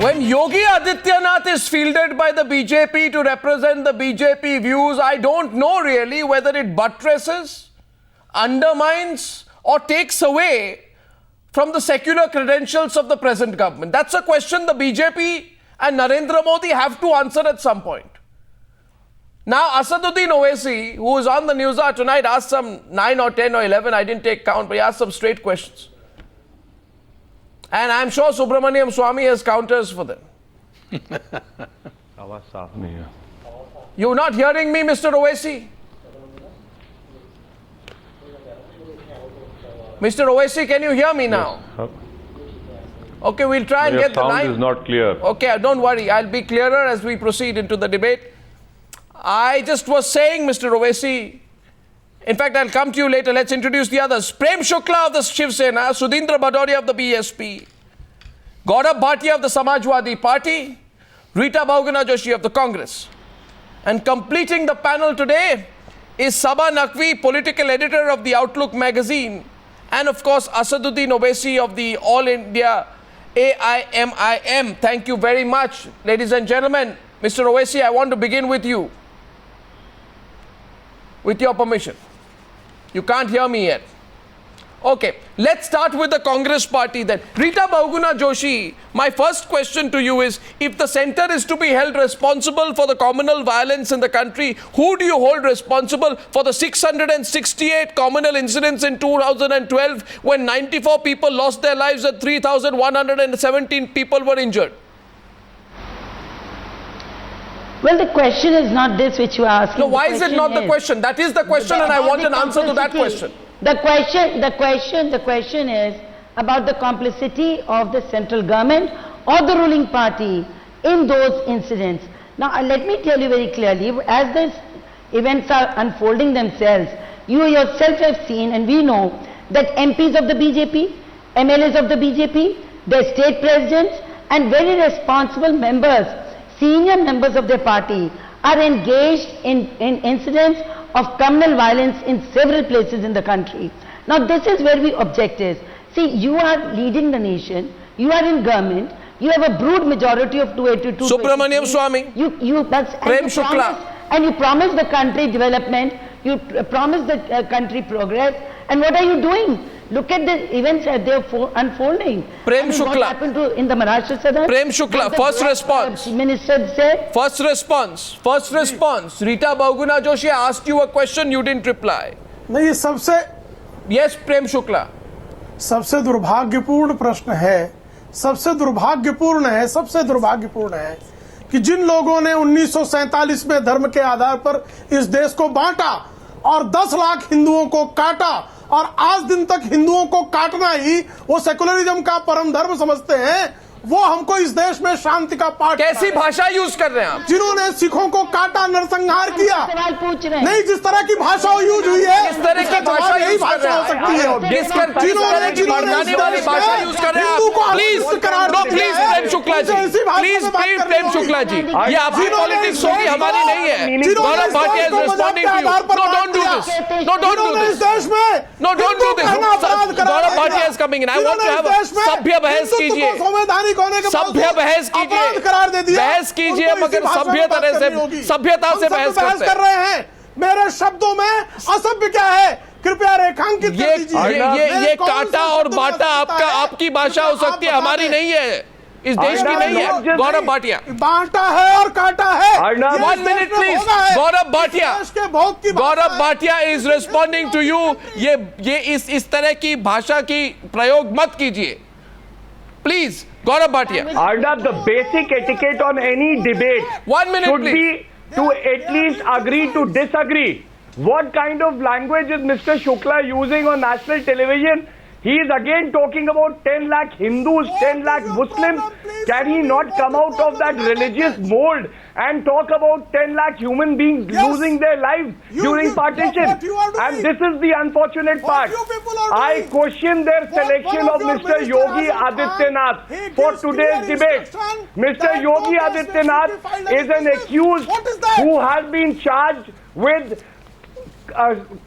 When Yogi Adityanath is fielded by the BJP to represent the BJP views, I don't know really whether it buttresses, undermines, or takes away from the secular credentials of the present government. That's a question the BJP and Narendra Modi have to answer at some point. Now, Asaduddin Owaisi, who is on the Newshour tonight, asked some 9 or 10 or 11, I didn't take count, but he asked some straight questions. And I'm sure Subramaniam Swamy has counters for them. You're not hearing me, Mr. Owaisi? Mr. Owaisi, can you hear me now? Yes. Okay, we'll try and get the line. Your sound is not clear. Okay, don't worry. I'll be clearer as we proceed into the debate. I just was saying, Mr. Owaisi, in fact, I'll come to you later. Let's introduce the others. Prem Shukla of the Shiv Sena, Sudhindra Bhadoria of the BSP, Gaurav Bhatia of the Samajwadi Party, Rita Bahuguna Joshi of the Congress. And completing the panel today is Sabah Naqvi, political editor of the Outlook magazine, and of course, Asaduddin Owaisi of the All India AIMIM. Thank you very much, ladies and gentlemen. Mr. Owaisi, I want to begin with you. With your permission. You can't hear me yet. Okay, let's start with the Congress party then. Rita Bahuguna Joshi, my first question to you is, if the centre is to be held responsible for the communal violence in the country, who do you hold responsible for the 668 communal incidents in 2012 when 94 people lost their lives and 3,117 people were injured? Well, the question is not this which you are asking. No, why is it not the question? That is the question, and I want an answer to that question. The question is about the complicity of the central government or the ruling party in those incidents. Now, let me tell you very clearly, as these events are unfolding themselves, you yourself have seen, and we know, that MPs of the BJP, MLAs of the BJP, their state presidents, and very responsible members, senior members of their party, are engaged in incidents of communal violence in several places in the country. Now, this is where we object is. See, you are leading the nation, you are in government, you have a broad majority of 282. Subramaniam Swamy. Prem Shukla. And you promise the country development, you promise the country progress, and what are you doing? Look at the events as they are unfolding. Prem Shukla. What happened in the Maharashtra Southern? Prem Shukla, first response. Minister said. First response. Rita Bahuguna Joshi asked you a question, you didn't reply. नहीं, ये सबसे Yes, Prem Shukla. सबसे दुर्भाग्यपूर्ण प्रश्न है, सबसे दुर्भाग्यपूर्ण है कि जिन लोगों ने 1947 में धर्म के आधार पर इस देश को बांटा और 10 लाख हिंदुओं को काटा और आज दिन तक हिंदुओं को काटना ही वो सेकुलरिज्म का परम धर्म समझते हैं, वो हमको इस देश में शांति का पाठ कैसी भाषा यूज कर रहे हैं आप? जिन्होंने सिखों को काटा, नरसंहार किया, सवाल पूछ रहे हैं। नहीं, जिस तरह की भाषा यूज हुई है, इस तरह की भाषा यही भाषा हो सकती है। भड़काने वाली भाषा यूज कर रहे हैं आप? प्लीज प्रेम शुक्ला जी, ये आपकी पॉलिटिक्स होगी, हमारी नहीं है। Gaurav Bhatia is responding to you. No, don't do this. No, don't do this. No, don't do this. Gaurav Bhatia is coming in. I want to have सभ्य बहस कीजिए, सभ्य बहस कीजिए, बहस कीजिए, मगर सभ्यता से बहस कर रहे हैं। मेरे शब्दों में असभ्य क्या है, कृपया रेखांकित कर दीजिए। ये काटा और बाटा आपकी भाषा हो सकती है, हमारी नहीं है, इस देश की नहीं है। गौरव भाटिया, बांटा है और काटा है। 1 minute please. Gaurav Bhatia is responding to you. ये इस तरह की भाषा की प्रयोग मत कीजिए, please. Gaurav Bhatia. Arnab, the basic etiquette on any debate 1 minute, should please. be to at least agree to disagree. What kind of language is Mr. Shukla using on national television? He is again talking about 10 lakh Hindus, 10 lakh Muslims. Can he not come out of that religious mold and talk about 10 lakh human beings losing their lives during partition? And this is the unfortunate part. I question their selection of Mr. Yogi Adityanath for today's debate. Mr. Yogi Adityanath is an accused who has been charged with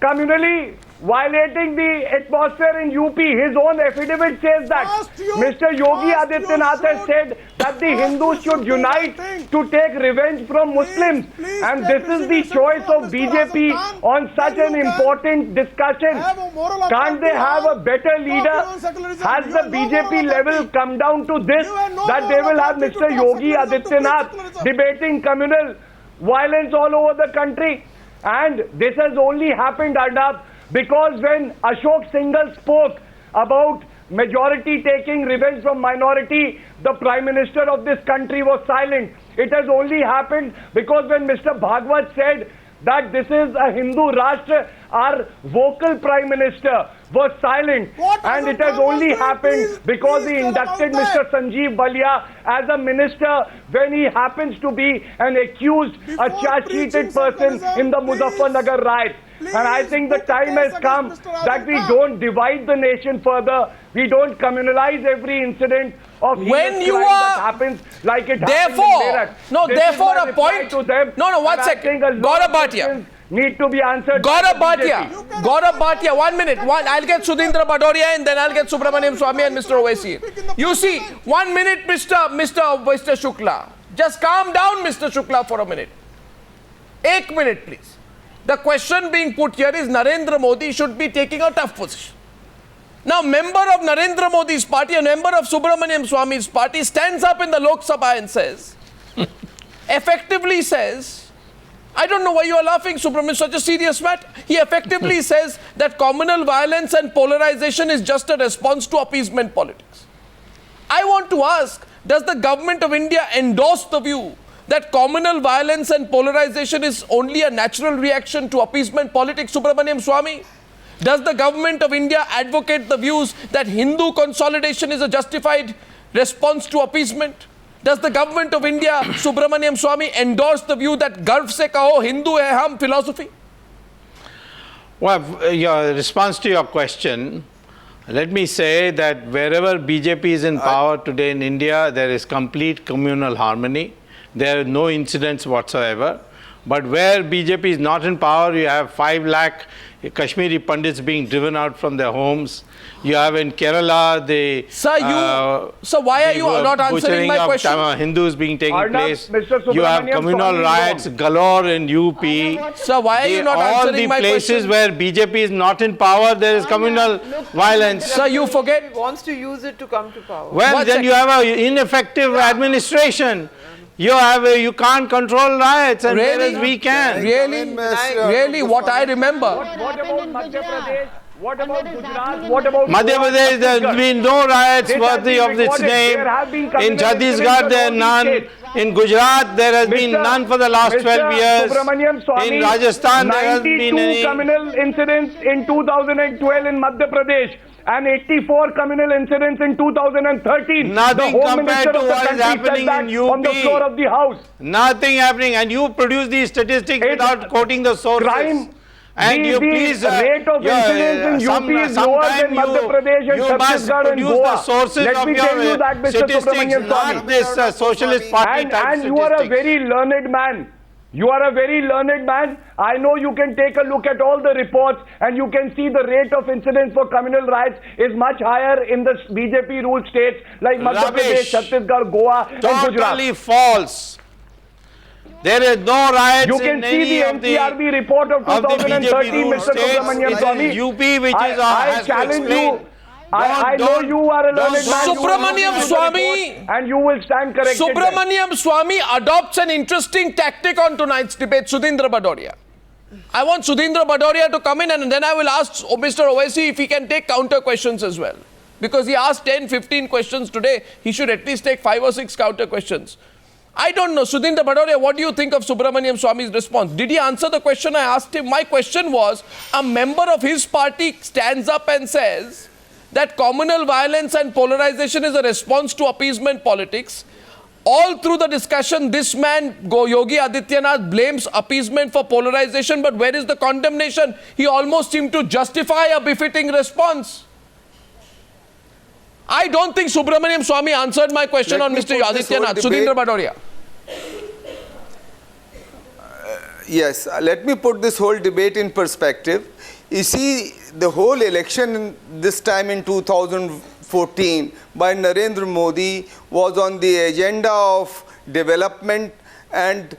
communally violating the atmosphere in UP. His own affidavit says that. Mr. Yogi Adityanath has said that the Hindus should unite to take revenge from Muslims. And this is the choice of BJP on such an important discussion. Can't they have a better leader? Has the BJP level come down to this, that they will have Mr. Yogi Adityanath debating communal violence all over the country? And this has only happened, Arnab, because when Ashok Singhal spoke about majority taking revenge from minority, the Prime Minister of this country was silent. It has only happened because when Mr. Bhagwat said that this is a Hindu Rashtra, our vocal Prime Minister was silent. And it has only happened because he inducted Mr. Sanjeev Balia as a minister when he happens to be an accused, a charge-sheeted person in the Muzaffarnagar riots. And I think the time has come that we don't divide the nation further. We don't communalize every incident of when you that happens like it therefore, happened in no, this therefore is my a point. to them. No, one and second. I think a lot of Gaurav questions need to be answered. Gaurav Bhatia, 1 minute. I'll get Sudhindra Badoria and then I'll get Subramaniam Swamy and Mr. Owaisi. You see, 1 minute, Mr. Shukla. Just calm down, Mr. Shukla, for a minute. 1 minute, please. The question being put here is Narendra Modi should be taking a tough position. Now, member of Narendra Modi's party, a member of Subramaniam Swamy's party stands up in the Lok Sabha and says, effectively says, I don't know why you are laughing, Subramaniam, such a serious matter. He effectively says that communal violence and polarization is just a response to appeasement politics. I want to ask, does the government of India endorse the view that communal violence and polarization is only a natural reaction to appeasement politics, Subramaniam Swamy? Does the government of India advocate the views that Hindu consolidation is a justified response to appeasement? Does the government of India, Subramaniam Swamy, endorse the view that garv se kaho Hindu hai hum philosophy? Well, your response to your question, let me say that wherever BJP is in power today in India, there is complete communal harmony. There are no incidents whatsoever. But where BJP is not in power, you have 5 lakh Kashmiri Pandits being driven out from their homes. You have in Kerala the... Sir, why are you not answering my question? Hindus being taken place. You have Subramaniam communal riots galore in UP. Sir, why are you not answering my question? All the places where BJP is not in power, there is communal violence. Sir, you forget... wants to use it to come to power. Well, then you have an ineffective administration. You can't control riots, and whereas we can. Really, what I remember. What about Madhya Pradesh? What about Gujarat? What about Madhya Pradesh? There has been no riots worthy of its name. In Chhattisgarh, there are none. In Gujarat, there has been none for the last 12 years. In Rajasthan, there has been 92 communal incidents in 2012 in Madhya Pradesh. And 84 communal incidents in 2013. Nothing the Home compared Minister to of the what is country happening said in UP. On the floor of the House. Nothing happening. And you produce these statistics without quoting the sources. Crime. And you please... rate of incidents in UP is lower than Madhya Pradesh and Chhattisgarh and Goa. The sources Let of me tell you that, Mr. Subramaniam not this socialist party and you are a very learned man. You are a very learned man. I know you can take a look at all the reports and you can see the rate of incidents for communal riots is much higher in the BJP ruled states like Madhya Pradesh, Chhattisgarh, Goa and Gujarat. Totally false. There is no riots you can in see any the NCRB report of 2013, Mr. Subramaniam Swamy. UP, which is I challenge you. I know you are a learned man. Subramaniam Swamy, and you will stand corrected. Subramaniam Swamy adopts an interesting tactic on tonight's debate, Sudhindra Badoria. I want Sudhindra Badoria to come in and then I will ask Mr. Owaisi if he can take counter questions as well. Because he asked 10, 15 questions today, he should at least take 5 or 6 counter questions. I don't know, Sudhindra Badoria, what do you think of Subramaniam Swamy's response? Did he answer the question I asked him? My question was, a member of his party stands up and says that communal violence and polarization is a response to appeasement politics. All through the discussion, this man, Yogi Adityanath, blames appeasement for polarization, but where is the condemnation? He almost seemed to justify a befitting response. I don't think Subramaniam Swamy answered my question on Mr. Adityanath. Sudhindra Badoria. Yes, let me put this whole debate in perspective. You see, the whole election this time in 2014 by Narendra Modi was on the agenda of development and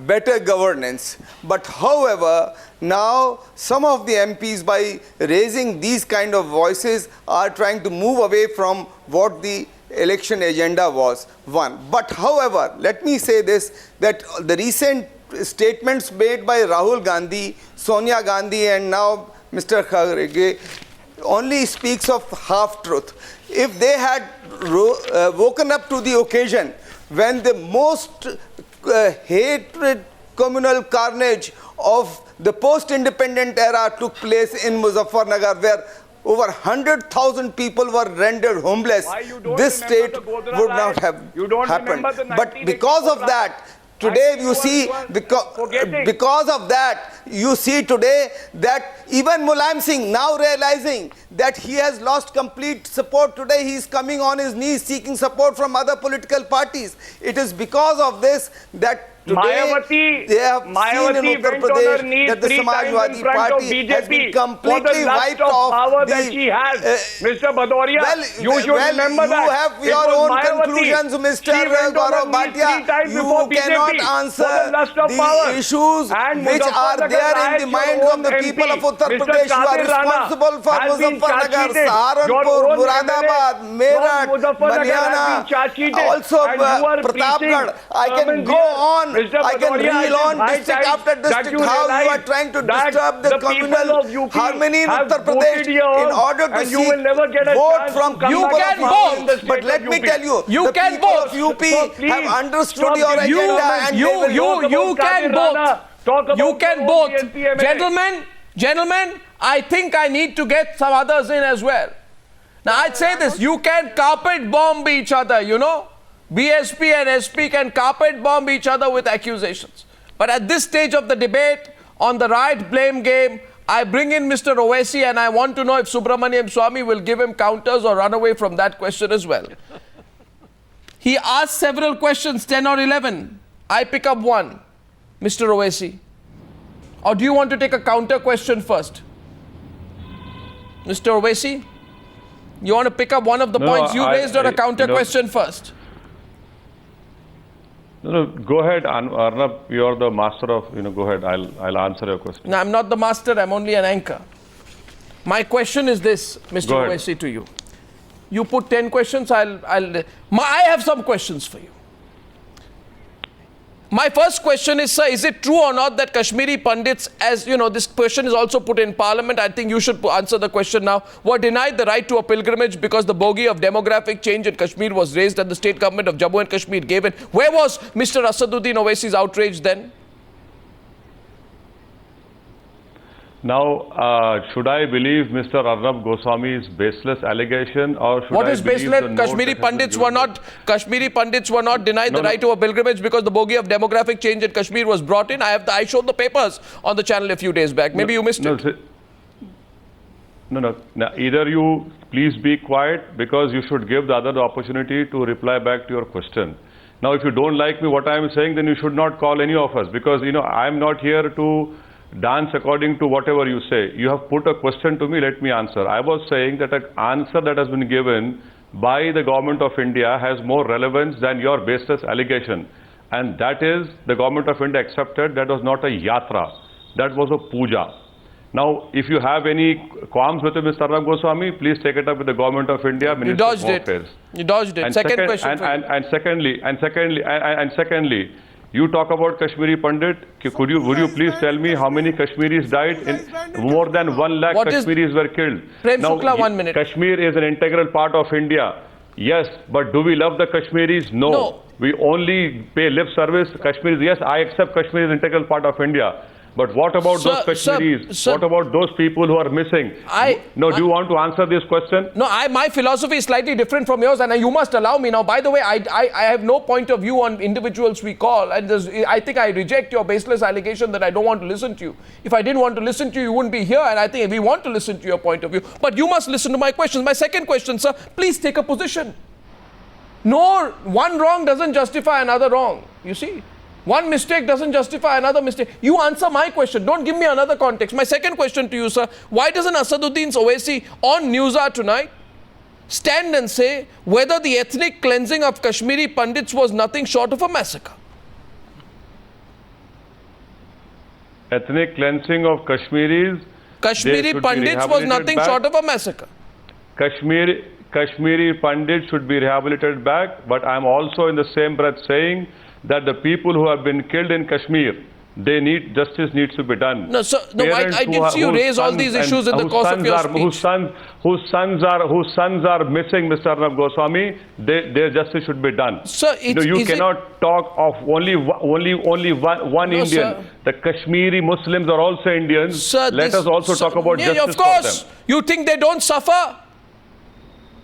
better governance. But however, now some of the MPs, by raising these kind of voices, are trying to move away from what the election agenda was. One. But however, let me say this, that the recent statements made by Rahul Gandhi, Sonia Gandhi and now Mr. Kharge only speaks of half-truth. If they had woken up to the occasion when the most hatred, communal carnage of the post-independent era took place in Muzaffarnagar, where over 100,000 people were rendered homeless, this state would not have happened. But because of that, today you see, because of that, you see today that even Mulayam Singh, now realizing that he has lost complete support, today he is coming on his knees seeking support from other political parties. It is because of this that today they have seen in Uttar Pradesh that the Samajwadi Party has been completely wiped off. That she has. Mr. Bhadoria, you should remember that. You have your own conclusions, Mr. Gaurav Bhatia. You cannot answer the issues which are there in the minds of the people of Uttar Pradesh. You are responsible for Muzaffarnagar, Saharanpur, Muradabad, Meerut, Haryana, also Pratapgarh. I can go on. I can reel on district after district how you are trying to disturb the communal harmony in Uttar Pradesh in order to seek vote from people You can vote. But let me tell you, You the can people vote. of UP have understood your agenda and You can vote. You can vote. Gentlemen, I think I need to get some others in as well. Now, I'd say this, you can carpet bomb each other, you know. BSP and SP can carpet bomb each other with accusations. But at this stage of the debate on the Riot blame game, I bring in Mr. Owaisi and I want to know if Subramaniam Swamy will give him counters or run away from that question as well. He asked several questions, 10 or 11. I pick up one. Mr. Owaisi. Or do you want to take a counter question first? Mr. Owaisi? You want to pick up one of the points you raised or a counter question first? No, go ahead, Arnab. You're the master of, go ahead. I'll answer your question. No, I'm not the master. I'm only an anchor. My question is this, Mr. Owaisi, to you. You put 10 questions. I have some questions for you. My first question is, sir, is it true or not that Kashmiri Pandits, as you know, this question is also put in Parliament, I think you should answer the question now, were denied the right to a pilgrimage because the bogey of demographic change in Kashmir was raised and the state government of Jammu and Kashmir gave in? Where was Mr. Asaduddin Owaisi's outrage then? Now, should I believe Mr. Arnab Goswami's baseless allegation, or should what I is believe baseless? Kashmiri Pandits were not denied the right to a pilgrimage because the bogey of demographic change in Kashmir was brought in. I showed the papers on the channel a few days back. Maybe you missed it. No. Now, either you please be quiet, because you should give the other the opportunity to reply back to your question. Now, if you don't like me what I am saying, then you should not call any of us, because I am not here to dance according to whatever you say. You have put a question to me, let me answer. I was saying that an answer that has been given by the government of India has more relevance than your baseless allegation. And that is, the government of India accepted that was not a yatra, that was a puja. Now, if you have any qualms with Mr. Arnab Goswami, please take it up with the government of India, Minister of Home Affairs. You dodged it. Second question. Secondly, you talk about Kashmiri Pandit. Would you please tell me how many Kashmiris died? More than 1 lakh Kashmiris were killed. Prem Shukla, 1 minute. Kashmir is an integral part of India. Yes, but do we love the Kashmiris? No. We only pay lip service. Kashmiris, yes, I accept Kashmir is an integral part of India. But what about those Kashmiris? What about those people who are missing? Do you want to answer this question? No, my philosophy is slightly different from yours, and you must allow me. Now, by the way, I have no point of view on individuals we call, and I think I reject your baseless allegation that I don't want to listen to you. If I didn't want to listen to you, you wouldn't be here, and I think we want to listen to your point of view. But you must listen to my questions. My second question, sir, please take a position. No, one wrong doesn't justify another wrong, you see. One mistake doesn't justify another mistake. You answer my question. Don't give me another context. My second question to you, sir. Why doesn't Asaduddin Owaisi on Newshour tonight stand and say whether the ethnic cleansing of Kashmiri Pandits was nothing short of a massacre? Ethnic cleansing of Kashmiris. Kashmiri Pandits was nothing short of a massacre. Kashmiri Pandits should be rehabilitated back, but I'm also in the same breath saying that the people who have been killed in Kashmir, justice needs to be done. No, so no, I can see you raise all these issues in the course of your speech. Whose sons are missing, Mr. Arnab Goswami, their justice should be done. Sir, you cannot talk of only one No, Indian. sir. The Kashmiri Muslims are also Indians. Sir, Let us also talk about yeah, justice of course. for them. You think they don't suffer?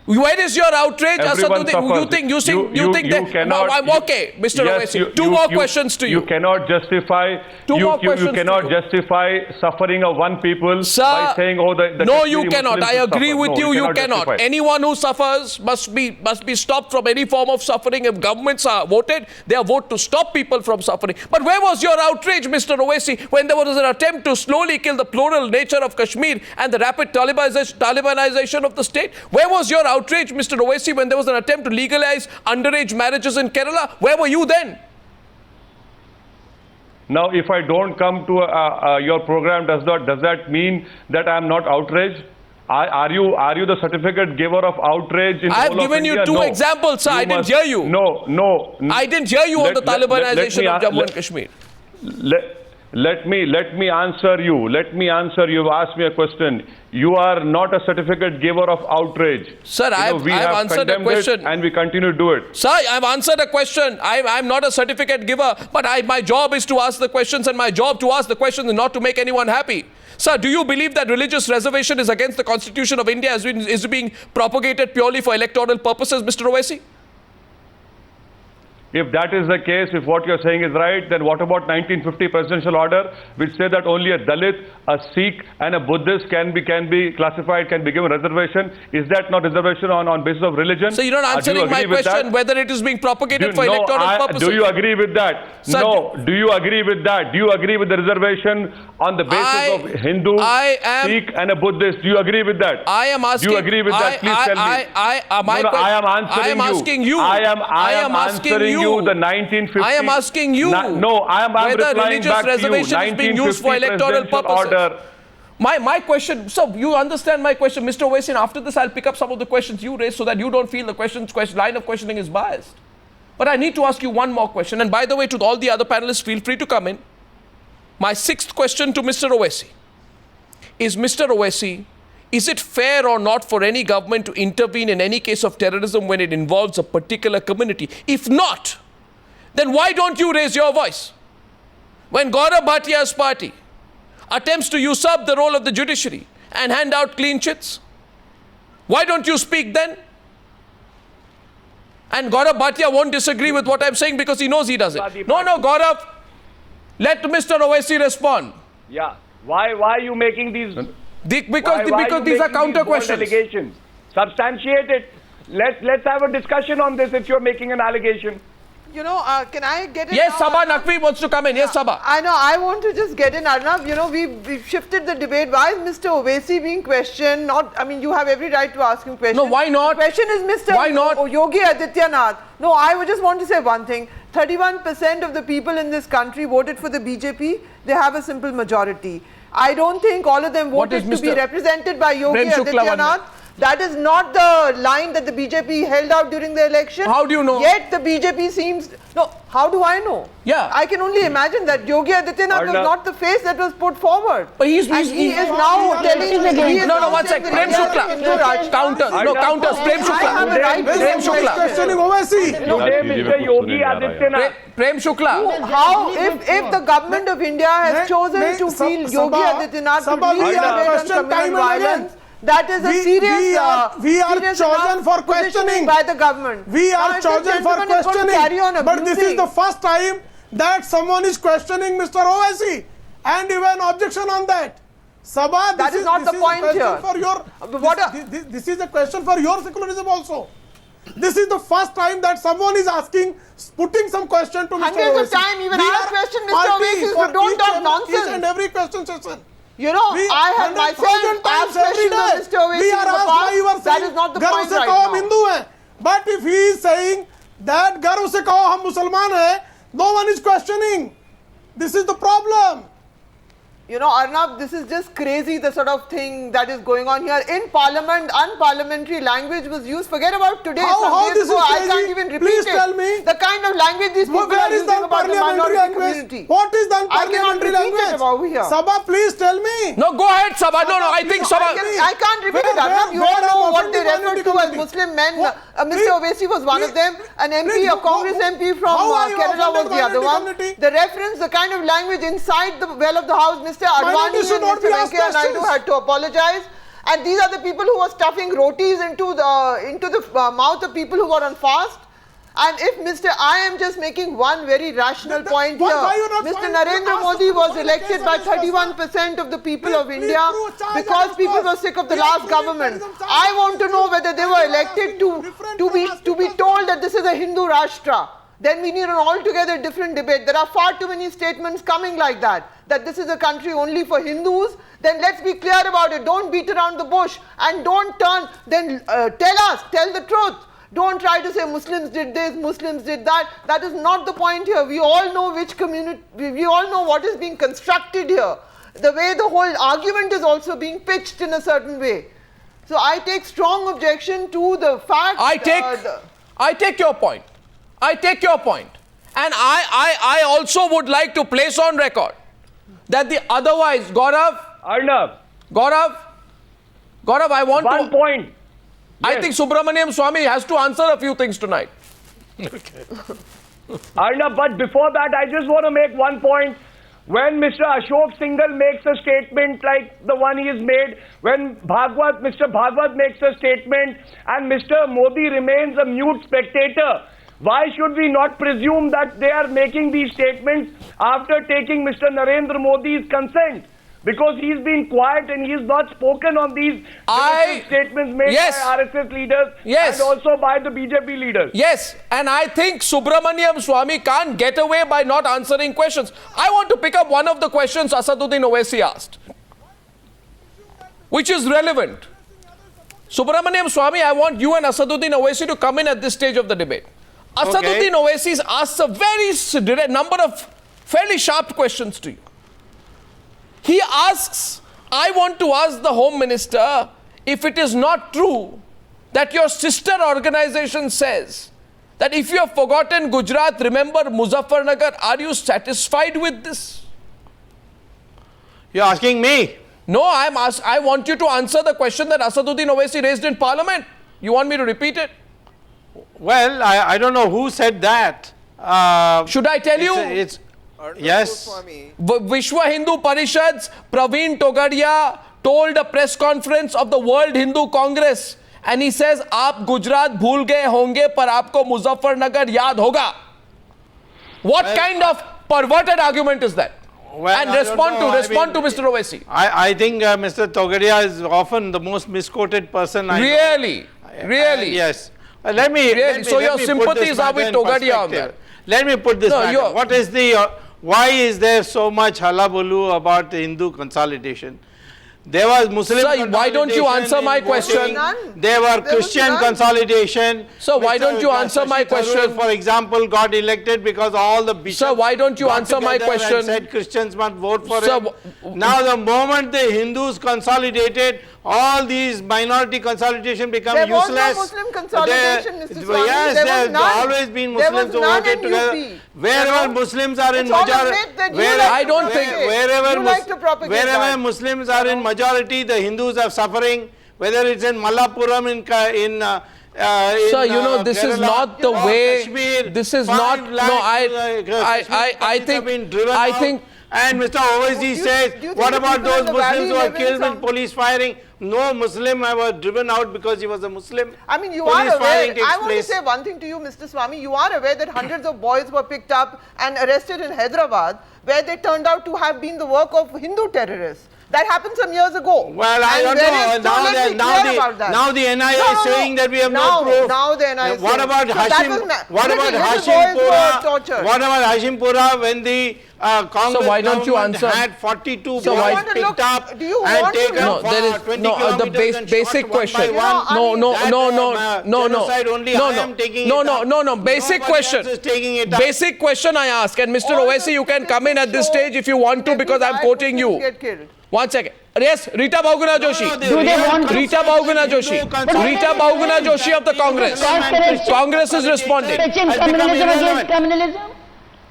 Where is your outrage, Everyone Asaduddin? You think they cannot. I'm okay, Mr. Yes, Owaisi. Two more questions to you. You cannot justify. You cannot justify suffering of one people Sir, by saying, "Oh, the no, Kashmiri you cannot. Muslims I agree suffer." with No, you. You cannot. justify. Anyone who suffers must be stopped from any form of suffering. If governments are voted, they are voted to stop people from suffering. But where was your outrage, Mr. Owaisi, when there was an attempt to slowly kill the plural nature of Kashmir and the rapid Talibanization of the state? Where was your outrage, Mr. Owaisi, when there was an attempt to legalize underage marriages in Kerala? Where were you then? Now, if I don't come to your program, does that mean that I am not outraged? Are you the certificate giver of outrage in I have all of given you India? two No. examples, sir. I didn't hear you. No. I didn't hear you on the Talibanization of Jammu and Kashmir. Let me answer you. You've asked me a question. You are not a certificate giver of outrage. Sir, I've answered a question. And we continue to do it. Sir, I've answered a question. I'm not a certificate giver, but my job is to ask the questions, and my job to ask the questions is not to make anyone happy. Sir, do you believe that religious reservation is against the Constitution of India, is being propagated purely for electoral purposes, Mr. Owaisi? If that is the case, if what you're saying is right, then what about 1950 presidential order, which say that only a Dalit, a Sikh, and a Buddhist can be classified, can be given reservation? Is that not reservation on basis of religion? So you're not answering my question whether it is being propagated for electoral purposes. Do you agree with that? Sir, no. Do you agree with that? Do you agree with the reservation on the basis of Hindu, Sikh, and a Buddhist? Do you agree with that? I am asking. Do you agree with that? Please tell me. I am answering you. I am answering you. The 1950. I am asking you. I am whether replying religious back to you. reservation is being used for electoral purposes. Order. My question, so you understand my question, Mr. Owaisi. After this, I'll pick up some of the questions you raised so that you don't feel the line of questioning is biased. But I need to ask you one more question. And by the way, to all the other panelists, feel free to come in. My sixth question to Mr. Owaisi is, Mr. Owaisi, is it fair or not for any government to intervene in any case of terrorism when it involves a particular community? If not, then why don't you raise your voice? When Gaurav Bhatia's party attempts to usurp the role of the judiciary and hand out clean chits, why don't you speak then? And Gaurav Bhatia won't disagree with what I'm saying because he knows he does it. No, Gaurav, let Mr. Owaisi respond. Yeah. Why are you making these... Because these are counter questions. Allegations? Substantiate it. Let's have a discussion on this if you're making an allegation. You know, can I get in? Yes, now? Sabha Naqvi wants to come in. Yes, Sabha. I know. I want to just get in, Arnab. You know, we've shifted the debate. Why is Mr. Owaisi being questioned? I mean, you have every right to ask him questions. No, why not? The question is Mr. Why not? Yogi Adityanath. No, I would just want to say one thing. 31% of the people in this country voted for the BJP. They have a simple majority. I don't think all of them voted to be represented by Yogi Adityanath. That is not the line that the BJP held out during the election. How do you know? Yet the BJP seems... No, how do I know? Yeah. I can only imagine that Yogi Adityanath was not the face that was put forward. But he is now telling... No, one sec. Prem Shukla. Counters. Prem Shukla. Prem Shukla. Questioning Owaisi. Today, Mr. Yogi Adityanath. Prem Shukla. How, if the government of India has chosen to feel Yogi Adityanath to re-elevate on communal violence, that is a serious we are chosen for questioning by the government. We are chosen for questioning. But this is the first time that someone is questioning Mr. Owaisi, and even objection on that. Sabha, that is not the point here. This is a question for your secularism also. This is the first time that someone is putting some question to Mr. Hundreds of Owaisi. time, even We I are question Mr. party Owaisi, for so don't each talk and- nonsense. Each and every question session. You know, I have 100,000 myself asked questions of Mr. Owaisi We in are the asked why past. you are That saying is not the गर्व point से right कहो हम now. Hindu हैं. But if he is saying that गर्व से कहो हम मुसलमान हैं, no one is questioning. This is the problem. You know, Arnab, this is just crazy, the sort of thing that is going on here. In Parliament, unparliamentary language was used. Forget about today. How some days this ago, is I crazy? can't even repeat Please it. tell me. The kind of language these people Where are is the using about the unparliamentary minority language? community. What is the I cannot unparliamentary repeat language? it over here. Sabha, please tell me. No, go ahead, Sabha. No, I think Sabha. I can't repeat it, Arnab. You all know what they refer to as Muslim men. Mr. Owaisi was one of them. An MP, a Congress MP from Kerala was the other one. The reference, the kind of language inside the well of the house, Mr. Advani and Mr. Venkaiah Naidu had to apologize. And these are the people who were stuffing rotis into the mouth of people who were on fast. And if I am just making one very rational point here. Mr. Narendra Modi was elected by 31% of the people of India because people were sick of the last government. I want to know whether they were elected to be told that this is a Hindu Rashtra. Then we need an altogether different debate. There are far too many statements coming like that this is a country only for Hindus. Then let's be clear about it. Don't beat around the bush and don't tell the truth. Don't try to say Muslims did this, Muslims did that. That is not the point here. We all know which community, we all know what is being constructed here. The way the whole argument is also being pitched in a certain way. So I take strong objection to the fact I take your point. I take your point. And I also would like to place on record that the otherwise, Gaurav, Arnab, I want one to... point. I think Subramaniam Swamy has to answer a few things tonight. Arnab, but before that, I just want to make one point. When Mr. Ashok Singhal makes a statement like the one he has made, when Mr. Bhagwat makes a statement and Mr. Modi remains a mute spectator, why should we not presume that they are making these statements after taking Mr. Narendra Modi's consent? Because he's been quiet and he's not spoken on these statements made by RSS leaders and also by the BJP leaders. Yes, and I think Subramaniam Swamy can't get away by not answering questions. I want to pick up one of the questions Asaduddin Owaisi asked, which is relevant. Subramaniam Swamy, I want you and Asaduddin Owaisi to come in at this stage of the debate. Asaduddin Owaisi asks a very direct number of fairly sharp questions to you. He asks, I want to ask the Home Minister if it is not true that your sister organization says that if you have forgotten Gujarat, remember Muzaffarnagar. Are you satisfied with this? You're asking me? No, I want you to answer the question that Asaduddin Owaisi raised in Parliament. You want me to repeat it? Well, I don't know who said that. Should I tell you? Yes. Vishwa Hindu Parishad's Praveen Togadia told a press conference of the World Hindu Congress, and he says, "Aap Gujarat bhool gaye honge, par aapko Muzaffarnagar yaad hoga." What kind of perverted argument is that? Well, and respond to Mr. Owaisi. I think Mr. Togadia is often the most misquoted person I know. Really? Yes. Let me so your sympathies are with Togadia on that. Let me put this matter. What is why is there so much hullabaloo about Hindu consolidation? There was Muslim consolidation. Why don't you answer my question? There were Christian consolidation. So why don't you answer my question? For example, got elected because all the bishops. Sir, why don't you answer my question? And said Christians must vote for him. Now the moment the Hindus consolidated, all these minority consolidation become useless. There was no Muslim consolidation, Mr. Swamy. Yes, there have always been Muslims who voted together. Wherever Muslims are in majority, wherever Muslims are in majority, the Hindus are suffering. Whether it's in Malappuram, Sir, you know, this is not the way. Kashmir, this is not. No, I think. And Mr. Owaisi says, what about those Muslims who are killed in police firing? No Muslim was driven out because he was a Muslim. I mean, you are aware. I want to say one thing to you, Mr. Swamy. You are aware that hundreds of boys were picked up and arrested in Hyderabad, where they turned out to have been the work of Hindu terrorists. That happened some years ago. Well, I don't know. Now the NIA is saying that we have no proof. Now the NIA is what about torture? What about Hashimpura when the Congress why don't you government answer? had 42 So boys picked up and taken No, for there is 20 no kilometers the and basic shot one question. by one? Basic question. Basic question I ask, and Mr. Owaisi, you can come in at this stage if you want to, because I'm quoting you. 1 second. Yes, Rita Bahuguna Joshi. Rita Bahuguna Joshi. Rita Bahuguna Joshi of the Congress. Congress is responding. Communalism against communalism?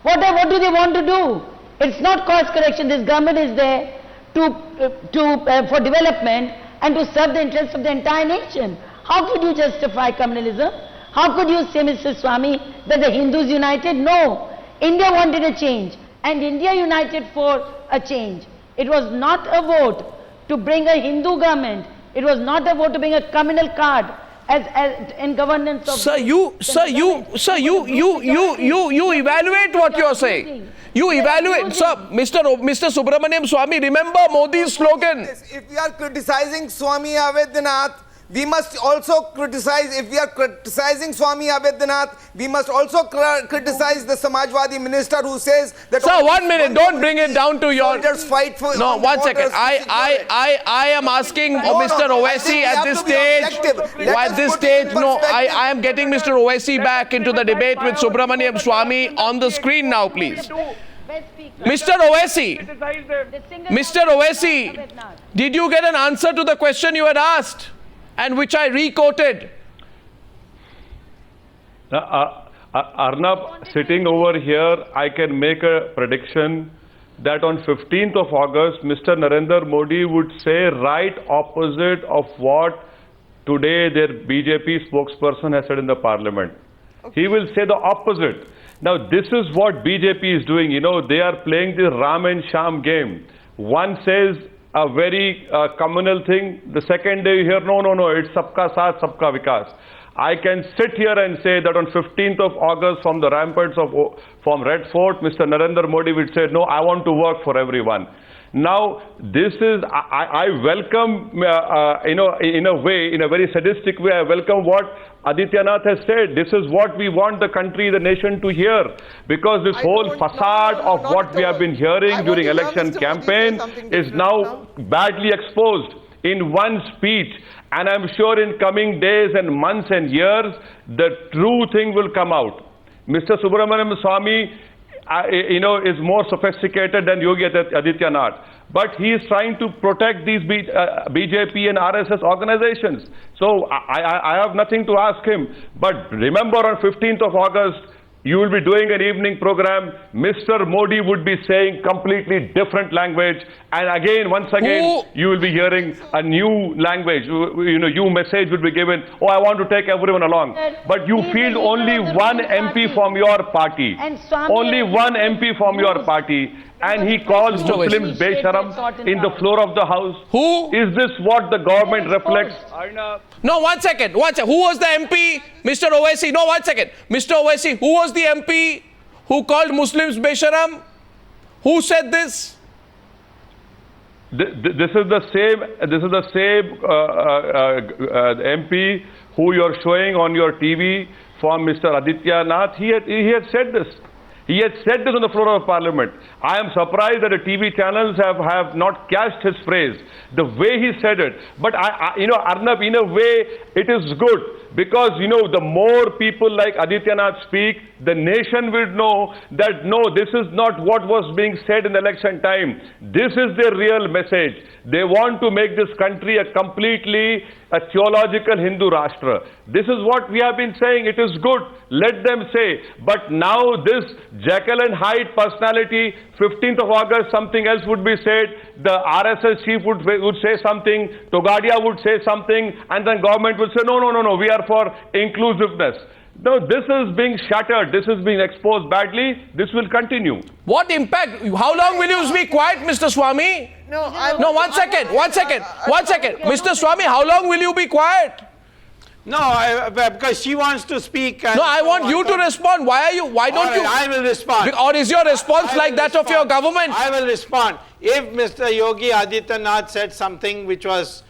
What do they want to do? It's not course correction. This government is there for development and to serve the interests of the entire nation. How could you justify communalism? How could you say, Mr. Swami, that the Hindus united? No. India wanted a change, and India united for a change. It was not a vote to bring a Hindu government. It was not a vote to bring a communal card as in governance of. You evaluate what you are saying. You evaluate, sir. Mr. Subramaniam Swami, remember Modi's slogan. If we are criticizing Swami Adityanath, we must also criticize, if we are criticizing Swami Adityanath, we must also criticize the Samajwadi minister who says that... Sir, 1 minute, don't bring it down to your... Soldiers fight for... No, 1 second. I am asking Mr. Owaisi at this stage... At this stage, no, I am getting Mr. Owaisi back into the debate with Subramaniam Swami on the screen now, please. Mr. Owaisi, did you get an answer to the question you had asked? And which I re-quoted. Arnab, sitting over here, I can make a prediction that on 15th of August, Mr. Narendra Modi would say right opposite of what today their BJP spokesperson has said in the parliament. Okay. He will say the opposite. Now, this is what BJP is doing. You know, they are playing the Ram and Sham game. One says a very communal thing. The second day you hear, no, it's Sabka Saath, Sabka Vikas. I can sit here and say that on 15th of August from the ramparts from Red Fort, Mr. Narendra Modi would say, no, I want to work for everyone. Now, this is, I welcome, in a way, in a very sadistic way, I welcome what Adityanath has said. This is what we want the country, the nation to hear. Because this whole facade of what we have been hearing during election campaign is now badly exposed in one speech. And I'm sure in coming days and months and years, the true thing will come out. Mr. Subramaniam Swami, is more sophisticated than Yogi Adityanath. But he is trying to protect these BJP and RSS organizations. So I have nothing to ask him. But remember, on 15th of August, you will be doing an evening program. Mr. Modi would be saying completely different language. And again, once again, you will be hearing a new language. New message will be given. Oh, I want to take everyone along. But you field only one MP from your party. Only one MP from your party. And he calls Muslims Besharam in the floor of the house. Who? Is this what the government reflects? No, 1 second. Who was the MP? Mr. Owaisi. No, 1 second. Mr. Owaisi, who was the MP who called Muslims Besharam? Who said this? This is the same MP who you're showing on your TV from Mr. Adityanath. He had said this. He had said this on the floor of Parliament. I am surprised that the TV channels have not cast his phrase, the way he said it. But Arnab, in a way, it is good because, the more people like Adityanath speak, the nation will know that no, this is not what was being said in the election time. This is their real message. They want to make this country a theological Hindu Rashtra. This is what we have been saying. It is good. Let them say. But now this Jekyll and Hyde personality, 15th of August, something else would be said. The RSS chief would say something. Togadia would say something. And then government would say, no, we are for inclusiveness. No, this is being shattered. This is being exposed badly. This will continue. What impact? How long will you be quiet, Mr. Swami? No, 1 second. Mr. Swami, how long will you be quiet? No, because she wants to speak. No, I want you to respond. Why don't you? I will respond. Or is your response like that of your government? I will respond. If Mr. Yogi Adityanath said something which was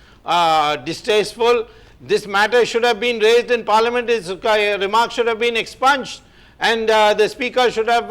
distasteful, this matter should have been raised in Parliament. His remarks should have been expunged, and the Speaker should have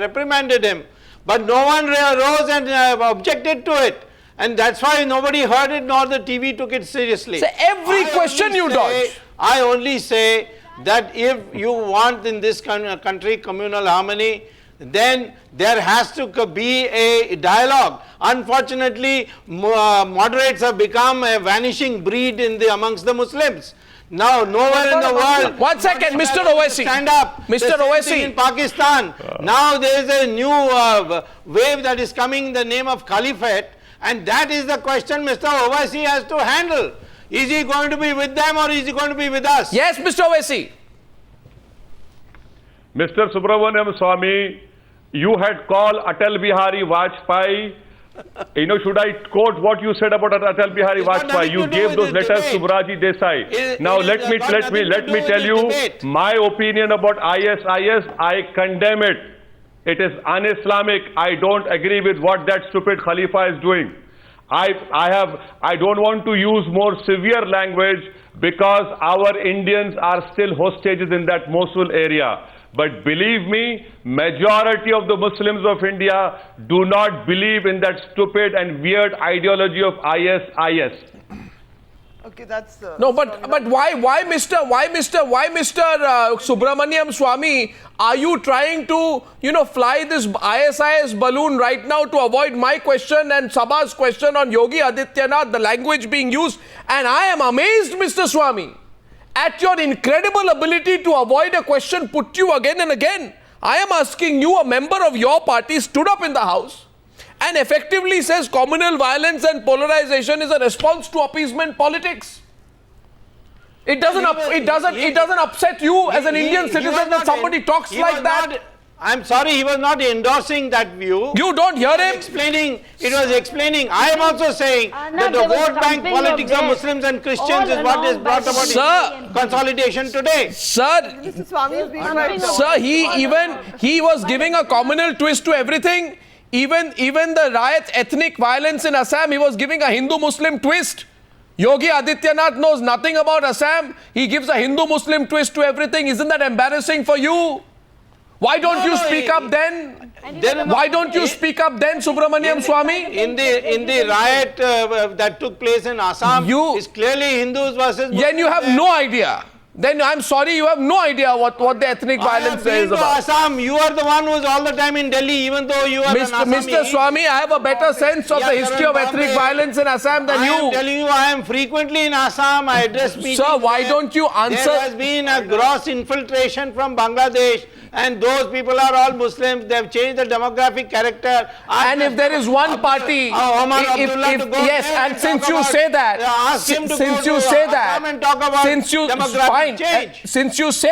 reprimanded him. But no one rose and objected to it. And that's why nobody heard it, nor the TV took it seriously. So every question you dodge. I only say that if you want in this country communal harmony, then there has to be a dialogue. Unfortunately, moderates have become a vanishing breed amongst the Muslims. Now, nowhere in the world. 1 second, Mr. Owaisi. Stand up. Mr. Owaisi. In Pakistan. Now there is a new wave that is coming in the name of Caliphate. And that is the question Mr. Owaisi has to handle. Is he going to be with them or is he going to be with us? Yes, Mr. Owaisi. Mr. Subramaniam Swami, you had called Atal Bihari Vajpayee. Should I quote what you said about Atal Bihari Vajpayee? You gave those letters to Braji Desai. Now let me tell you my opinion about ISIS. I condemn it. It is un-Islamic. I don't agree with what that stupid Khalifa is doing. I don't want to use more severe language because our Indians are still hostages in that Mosul area. But believe me, majority of the Muslims of India do not believe in that stupid and weird ideology of ISIS. Okay, that's no, but why Mr. Subramaniam Swami, are you trying to fly this ISIS balloon right now to avoid my question and Sabha's question on Yogi Adityanath, the language being used? And I am amazed, Mr. Swami, at your incredible ability to avoid a question put to you again and again. I am asking you, a member of your party stood up in the House and effectively says communal violence and polarization is a response to appeasement politics. It doesn't upset you as an Indian citizen that somebody talks like that. I'm sorry, he was not endorsing that view. You don't hear him? It was explaining. I am also saying that the vote bank politics of Muslims and Christians is what has brought about consolidation today. Sir, Mr. Swami is being right. Sir, he was giving a communal twist to everything. Even the riots, ethnic violence in Assam, he was giving a Hindu-Muslim twist. Yogi Adityanath knows nothing about Assam. He gives a Hindu-Muslim twist to everything. Isn't that embarrassing for you? Why don't you speak up then? Why don't you speak up then, Subramaniam Swami? In the riot that took place in Assam, it's clearly Hindus versus Muslims. Then you have no idea. Then I'm sorry, you have no idea what the ethnic violence is about. Assam, you are the one who is all the time in Delhi, even though you are Mr. Swami, I have a better sense of the history of ethnic violence in Assam than you. I am telling you, I am frequently in Assam. I address meetings. Sir, why don't you answer? There has been a gross infiltration from Bangladesh, and those people are all Muslims. They have changed the demographic character. And if there is one party, since you say that, since you say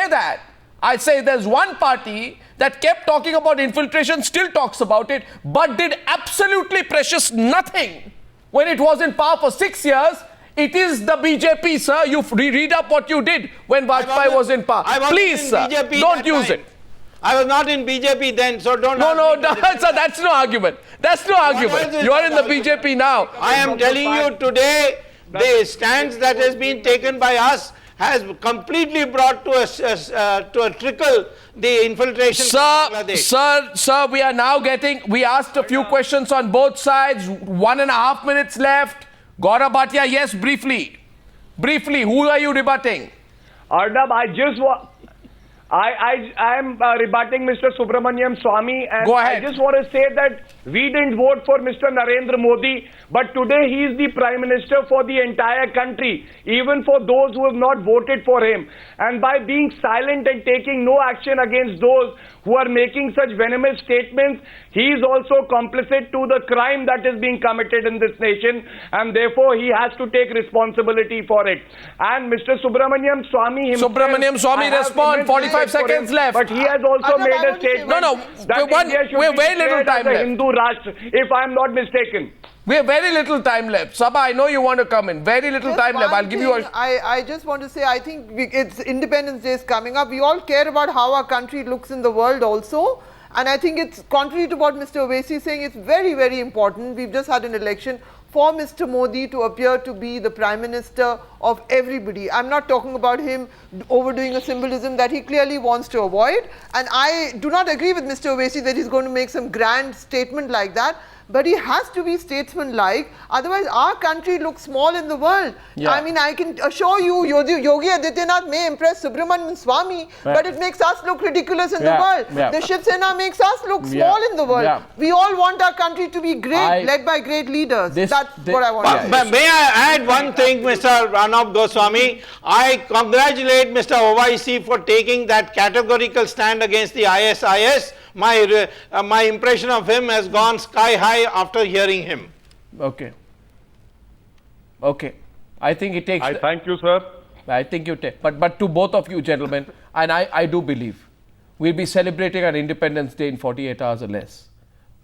that, I say there's one party that kept talking about infiltration, still talks about it, but did absolutely precious nothing when it was in power for 6 years. It is the BJP, sir. You read up what you did when Vajpayee was in power. Please, sir, don't use it. I was not in BJP then, so don't. No, sir, that's no argument. That's no argument. You are in the BJP now. I am telling you today, the stance that has been taken by us has completely brought to a trickle the infiltration. Sir, we are now we asked a few questions on both sides. 1.5 minutes left. Gaurav Bhatia, yes, briefly. Briefly, who are you rebutting? Arnab, I am rebutting Mr. Subramaniam Swami, and Go ahead. I just want to say that we didn't vote for Mr. Narendra Modi, but today he is the Prime Minister for the entire country, even for those who have not voted for him. And by being silent and taking no action against those who are making such venomous statements, he is also complicit to the crime that is being committed in this nation, and therefore he has to take responsibility for it. And Mr. Subramaniam Swami himself... Subramaniam Swami, respond. 45 seconds left. But he has also made a statement that India should be declared as a Hindu Rashtra, if I am not mistaken. We have very little time left. Sabha, I know you want to come in. Very little time left. I'll give you a... I just want to say, I think it's Independence Day is coming up. We all care about how our country looks in the world also. And I think it's contrary to what Mr. Owaisi is saying, it's very, very important. We've just had an election for Mr. Modi to appear to be the Prime Minister of everybody. I'm not talking about him overdoing a symbolism that he clearly wants to avoid. And I do not agree with Mr. Owaisi that he's going to make some grand statement like that. But he has to be statesman-like, otherwise our country looks small in the world. Yeah. I mean, I can assure you, Yogi Adityanath may impress Subramanian Swamy, but it makes us look ridiculous in the world. The Shiv Sena makes us look small in the world. We all want our country to be great, led by great leaders. That's what I want to say. But may I add one thing, Mr. Ranab Goswami? I congratulate Mr. Owaisi for taking that categorical stand against the ISIS. My impression of him has gone sky high after hearing him. Okay. Okay. I think it takes... I thank you, sir. I think you take... But to both of you, gentlemen, and I do believe, we'll be celebrating our Independence Day in 48 hours or less.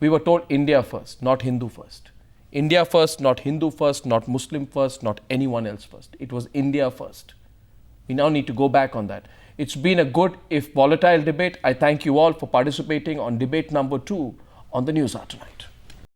We were told India first, not Hindu first. India first, not Hindu first, not Muslim first, not anyone else first. It was India first. We now need to go back on that. It's been a good, if volatile debate. I thank you all for participating on debate number 2 on the Newshour tonight.